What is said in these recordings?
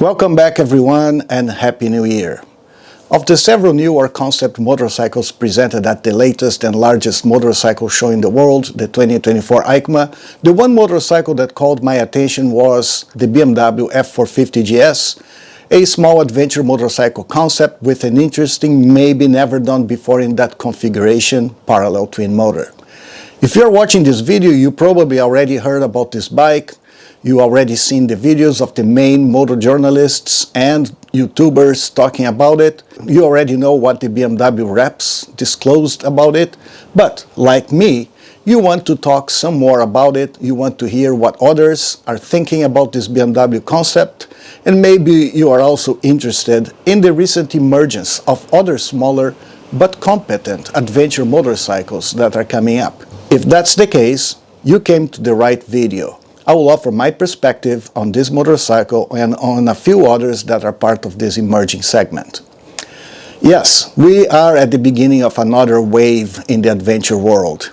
Welcome back everyone and Happy New Year! Of the several new or concept motorcycles presented at the latest and largest motorcycle show in the world, the 2024 EICMA, the one motorcycle that called my attention was the BMW F450 GS, a small adventure motorcycle concept with an interesting, maybe never done before in that configuration, parallel twin motor. If you're watching this video, you probably already heard about this bike. You already seen the videos of the main motor journalists and YouTubers talking about it. You already know what the BMW reps disclosed about it. But like me, you want to talk some more about it. You want to hear what others are thinking about this BMW concept. And maybe you are also interested in the recent emergence of other smaller but competent adventure motorcycles that are coming up. If that's the case, you came to the right video. I will offer my perspective on this motorcycle and on a few others that are part of this emerging segment. Yes, we are at the beginning of another wave in the adventure world.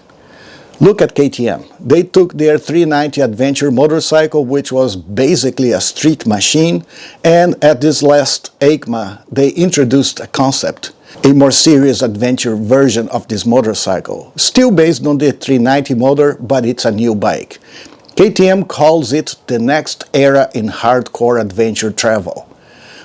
Look at KTM. They took their 390 adventure motorcycle, which was basically a street machine, and at this last EICMA, they introduced a concept, a more serious adventure version of this motorcycle, still based on the 390 motor, but it's a new bike. KTM calls it the next era in hardcore adventure travel.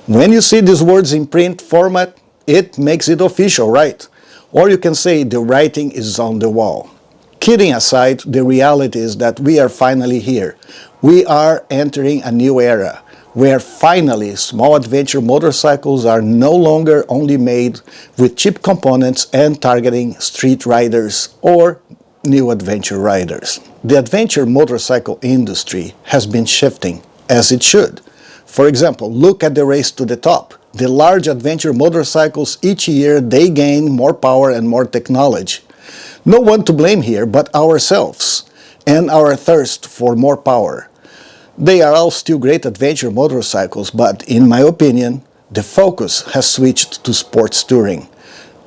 When you see these words in print format, it makes it official, right? Or you can say the writing is on the wall. Kidding aside, the reality is that we are finally here. We are entering a new era, where finally small adventure motorcycles are no longer only made with cheap components and targeting street riders or new adventure riders. The adventure motorcycle industry has been shifting, as it should. For example, look at the race to the top. The large adventure motorcycles, each year they gain more power and more technology. No one to blame here but ourselves and our thirst for more power. They are all still great adventure motorcycles, but in my opinion, the focus has switched to sports touring,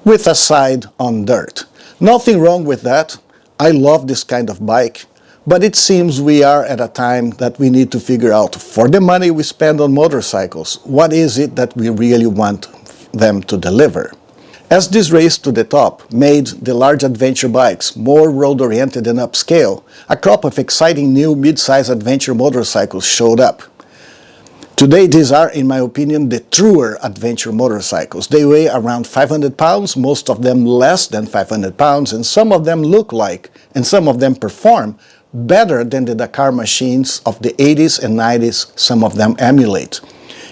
with a side on dirt. Nothing wrong with that. I love this kind of bike, but it seems we are at a time that we need to figure out, for the money we spend on motorcycles, what is it that we really want them to deliver. As this race to the top made the large adventure bikes more road-oriented and upscale, a crop of exciting new mid-size adventure motorcycles showed up. Today these are, in my opinion, the truer adventure motorcycles. They weigh around 500 pounds, most of them less than 500 pounds, and some of them look like, and some of them perform, better than the Dakar machines of the 80s and 90s some of them emulate.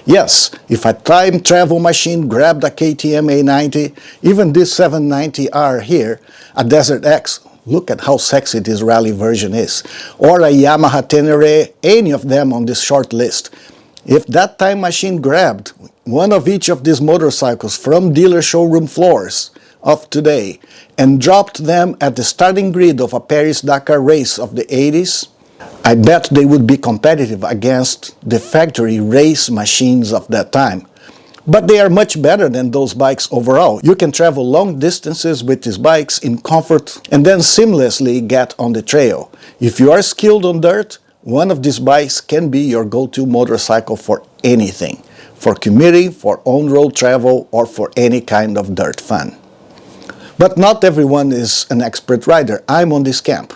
Yes, if a time travel machine grabbed a KTM A90, even this 790R here, a Desert X, look at how sexy this rally version is, or a Yamaha Tenere, any of them on this short list. If that time machine grabbed one of each of these motorcycles from dealer showroom floors of today and dropped them at the starting grid of a Paris-Dakar race of the 80s, I bet they would be competitive against the factory race machines of that time. But they are much better than those bikes overall. You can travel long distances with these bikes in comfort and then seamlessly get on the trail. If you are skilled on dirt, one of these bikes can be your go-to motorcycle for anything, for commuting, for on-road travel, or for any kind of dirt fun. But not everyone is an expert rider. I'm on this camp.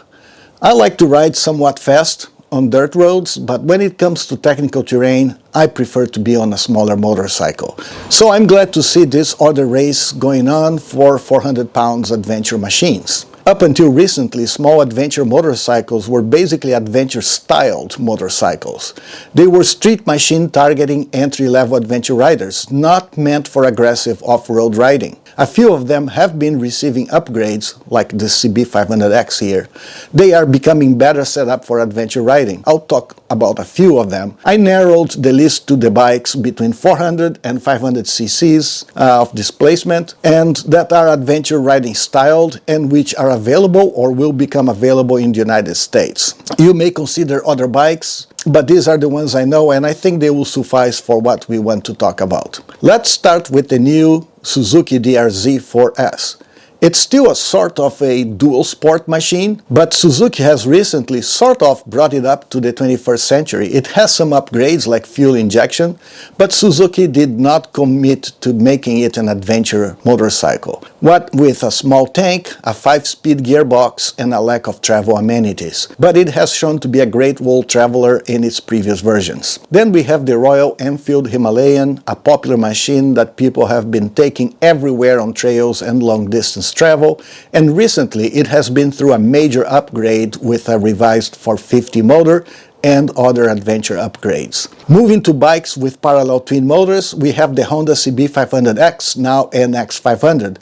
I like to ride somewhat fast on dirt roads, but when it comes to technical terrain, I prefer to be on a smaller motorcycle. So I'm glad to see this other race going on for 400 pounds adventure machines. Up until recently, small adventure motorcycles were basically adventure-styled motorcycles. They were street machine targeting entry-level adventure riders, not meant for aggressive off-road riding. A few of them have been receiving upgrades, like the CB500X here. They are becoming better set up for adventure riding. I'll talk about a few of them. I narrowed the list to the bikes between 400 and 500 cc's of displacement, and that are adventure riding styled and which are available or will become available in the United States. You may consider other bikes, but these are the ones I know, and I think they will suffice for what we want to talk about. Let's start with the new Suzuki DRZ 4S. It's still a sort of a dual sport machine, but Suzuki has recently sort of brought it up to the 21st century. It has some upgrades like fuel injection, but Suzuki did not commit to making it an adventure motorcycle. What with a small tank, a 5-speed gearbox, and a lack of travel amenities. But it has shown to be a great world traveler in its previous versions. Then we have the Royal Enfield Himalayan, a popular machine that people have been taking everywhere on trails and long distance travel, and recently it has been through a major upgrade with a revised F450 motor and other adventure upgrades. Moving to bikes with parallel twin motors, we have the Honda CB500X, now NX500.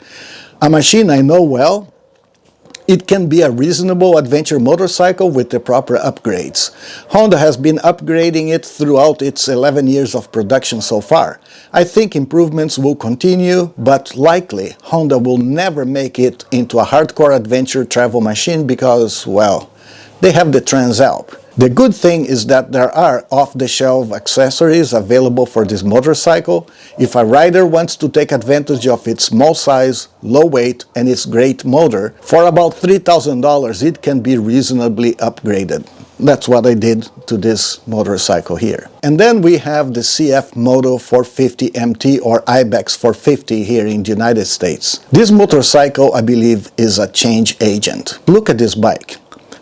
A machine I know well. It can be a reasonable adventure motorcycle with the proper upgrades. Honda has been upgrading it throughout its 11 years of production so far. I think improvements will continue, but likely Honda will never make it into a hardcore adventure travel machine because, well, they have the Transalp. The good thing is that there are off-the-shelf accessories available for this motorcycle. If a rider wants to take advantage of its small size, low weight, and its great motor, for about $3,000 it can be reasonably upgraded. That's what I did to this motorcycle here. And then we have the CF Moto 450 MT or Ibex 450 here in the United States. This motorcycle, I believe, is a change agent. Look at this bike.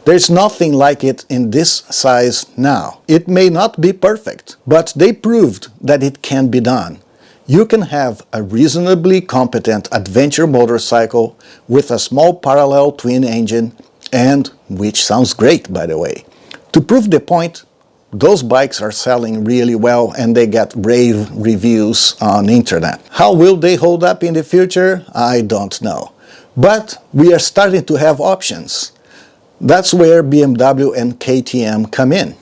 There's nothing like it in this size now. It may not be perfect, but they proved that it can be done. You can have a reasonably competent adventure motorcycle with a small parallel twin engine, and which sounds great, by the way. To prove the point, those bikes are selling really well and they get rave reviews on the internet. How will they hold up in the future? I don't know. But we are starting to have options. That's where BMW and KTM come in.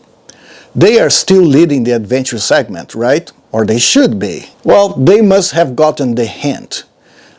They are still leading the adventure segment, right? Or they should be. Well, they must have gotten the hint.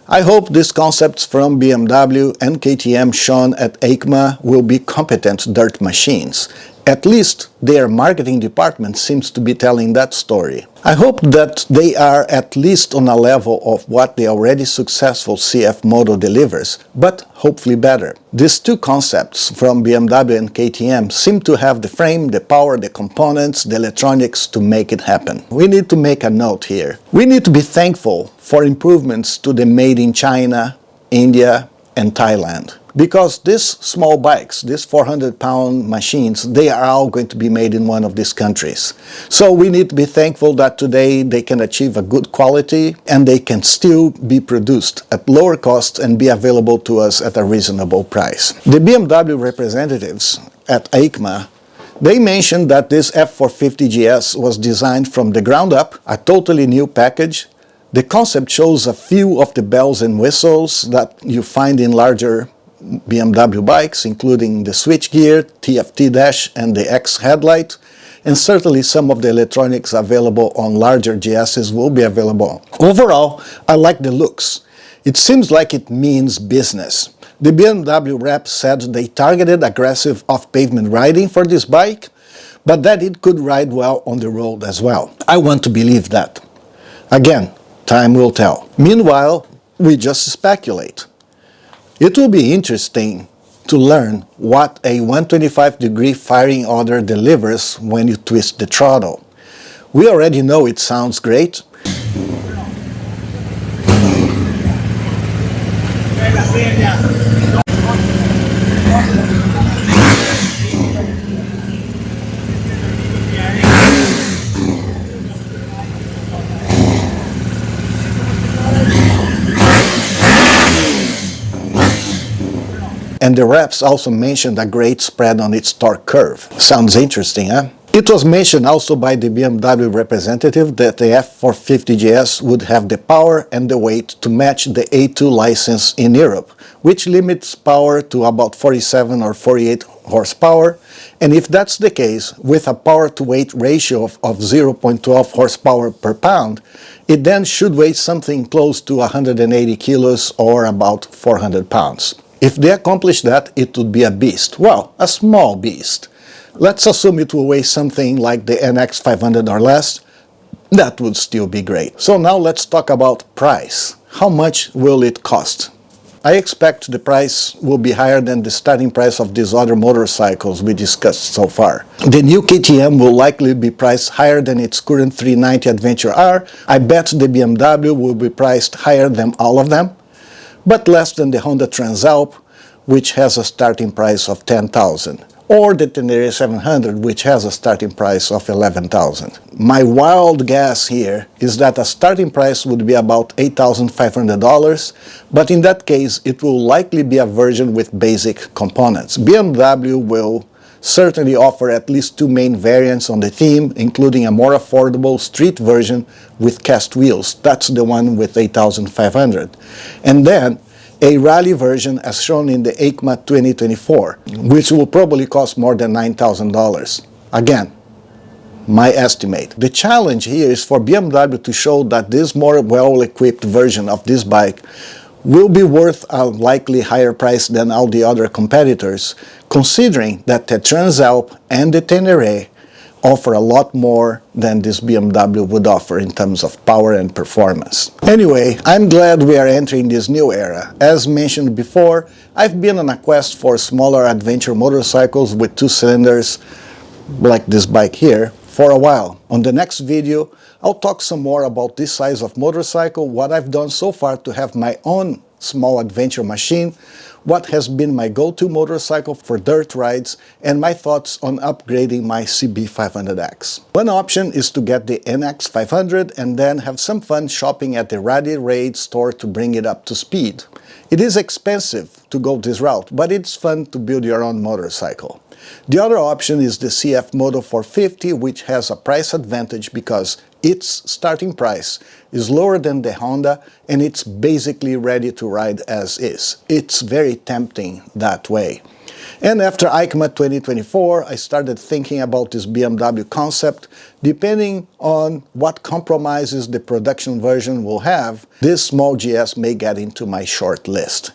I hope these concepts from BMW and KTM shown at EICMA will be competent dirt machines. At least their marketing department seems to be telling that story. I hope that they are at least on a level of what the already successful CF Moto delivers, but hopefully better. These two concepts from BMW and KTM seem to have the frame, the power, the components, the electronics to make it happen. We need to make a note here. We need to be thankful for improvements to the made in China, India, and Thailand. Because these small bikes, these 400-pound machines, they are all going to be made in one of these countries. So we need to be thankful that today they can achieve a good quality and they can still be produced at lower cost and be available to us at a reasonable price. The BMW representatives at EICMA, they mentioned that this F450 GS was designed from the ground up, a totally new package. The concept shows a few of the bells and whistles that you find in larger BMW bikes, including the switchgear, TFT dash, and the X headlight, and certainly some of the electronics available on larger GSs will be available. Overall, I like the looks. It seems like it means business. The BMW rep said they targeted aggressive off-pavement riding for this bike, but that it could ride well on the road as well. I want to believe that. Again, time will tell. Meanwhile, we just speculate. It will be interesting to learn what a 125-degree firing order delivers when you twist the throttle. We already know it sounds great. And the reps also mentioned a great spread on its torque curve. Sounds interesting, huh? It was mentioned also by the BMW representative that the F450 GS would have the power and the weight to match the A2 license in Europe, which limits power to about 47 or 48 horsepower. And if that's the case, with a power-to-weight ratio of 0.12 horsepower per pound, it then should weigh something close to 180 kilos or about 400 pounds. If they accomplish that, it would be a beast. Well, a small beast. Let's assume it will weigh something like the NX500 or less. That would still be great. So now let's talk about price. How much will it cost? I expect the price will be higher than the starting price of these other motorcycles we discussed so far. The new KTM will likely be priced higher than its current 390 Adventure R. I bet the BMW will be priced higher than all of them, but less than the Honda Transalp, which has a starting price of $10,000, or the Tenere 700, which has a starting price of $11,000. My wild guess here is that a starting price would be about $8,500, but in that case it will likely be a version with basic components. BMW will certainly offer at least two main variants on the theme, including a more affordable street version with cast wheels. That's the one with $8,500. And then a rally version as shown in the EICMA 2024, which will probably cost more than $9,000. Again, my estimate. The challenge here is for BMW to show that this more well-equipped version of this bike will be worth a likely higher price than all the other competitors, considering that the Transalp and the Tenere offer a lot more than this BMW would offer in terms of power and performance. Anyway, I'm glad we are entering this new era. As mentioned before, I've been on a quest for smaller adventure motorcycles with two cylinders, like this bike here, for a while. On the next video, I'll talk some more about this size of motorcycle, what I've done so far to have my own small adventure machine, what has been my go-to motorcycle for dirt rides, and my thoughts on upgrading my CB500X. One option is to get the NX500 and then have some fun shopping at the Rally Raid store to bring it up to speed. It is expensive to go this route, but it's fun to build your own motorcycle. The other option is the CF Moto 450, which has a price advantage because its starting price is lower than the Honda and it's basically ready to ride as is. It's very tempting that way. And after EICMA 2024, I started thinking about this BMW concept. Depending on what compromises the production version will have, this small GS may get into my short list.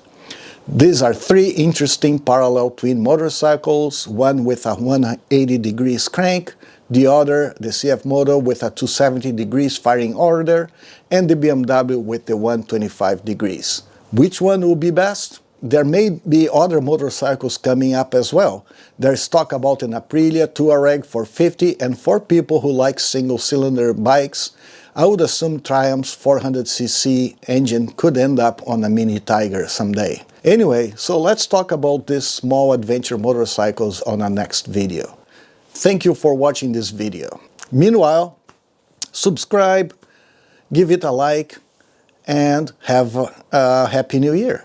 These are three interesting parallel twin motorcycles, one with a 180 degrees crank, the other, the CF Moto, with a 270 degrees firing order, and the BMW with the 125 degrees. Which one will be best? There may be other motorcycles coming up as well. There's talk about an Aprilia Touareg 450, and for people who like single-cylinder bikes, I would assume Triumph's 400cc engine could end up on a Mini Tiger someday. Anyway, so let's talk about these small adventure motorcycles on our next video. Thank you for watching this video. Meanwhile, subscribe, give it a like, and have a Happy New Year.